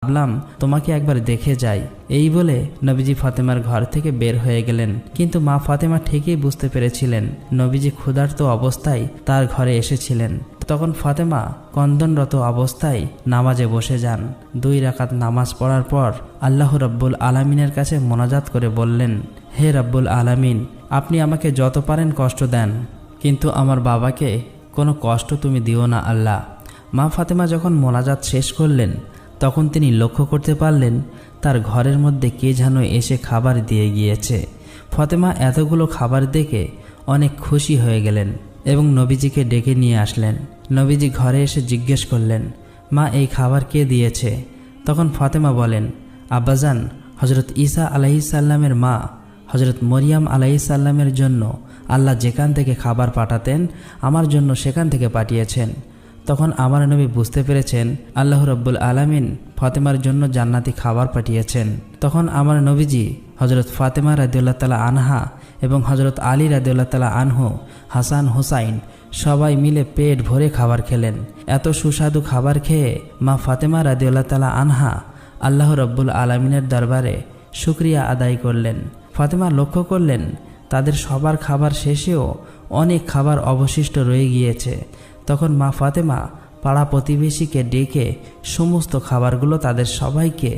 ভাবলাম তোমাকে একবার দেখে যাই। এই বলে নবীজি ফাতেমার ঘর থেকে বের হয়ে গেলেন। কিন্তু মা ফাতেমা ঠিকই বুঝতে পেরেছিলেন নবীজি ক্ষুধার্ত অবস্থায় তার ঘরে এসেছিলেন। তখন ফাতেমা ক্রন্দনরত অবস্থায় নামাজে বসে যান। 2 রাকাত নামাজ পড়ার পর আল্লাহ রাব্বুল আলামিনের কাছে মোনাজাত করে বললেন, হে রাব্বুল আলামিন, আপনি আমাকে যত পারেন কষ্ট দেন, কিন্তু আমার বাবাকে কোনো কষ্ট তুমি দিও না আল্লাহ। মা ফাতেমা যখন মোনাজাত শেষ করলেন তখন তিনি লক্ষ্য করতে পারলেন তার ঘরের মধ্যে কে যেন এসে খাবার দিয়ে গিয়েছে। ফাতেমা এতগুলো খাবার দেখে অনেক খুশি হয়ে গেলেন এবং নবীজিকে ডেকে নিয়ে আসলেন। নবীজি ঘরে এসে জিজ্ঞেস করলেন, মা এই খাবার কে দিয়েছে? তখন ফাতেমা বলেন, আব্বাজান, হজরত ঈসা আলাইহিসসালামের মা হজরত মরিয়াম আলাইহিসসালামের জন্য আল্লাহ যেখান থেকে খাবার পাঠাতেন আমার জন্য সেখান থেকে পাঠিয়েছেন। তখন আমার নবী বুঝতে পেরেছেন আল্লাহ রাব্বুল আলামিন ফাতেমার জন্য জান্নাতি খাবার পাঠিয়েছেন। তখন আমার নবীজি হজরত ফাতেমা রাদিয়াল্লাহু তাআলা আনহা এবং হজরত আলী রাদিয়াল্লাহু তাআলা আনহু, হাসান হুসাইন সবাই মিলে পেট ভরে খাবার খেলেন। এত সুস্বাদু খাবার খেয়ে মা ফাতেমা রাদিয়াল্লাহু তাআলা আনহা আল্লাহ রাব্বুল আলামিনের দরবারে শুকরিয়া আদায় করলেন। ফাতেমা লক্ষ্য করলেন তাদের সবার খাবার শেষেও অনেক খাবার অবশিষ্ট রয়ে গিয়েছে। তখন মা ফাতেমা পাড়া প্রতিবেশীকে ডেকে সমস্ত খাবারগুলো তাদের সবাইকে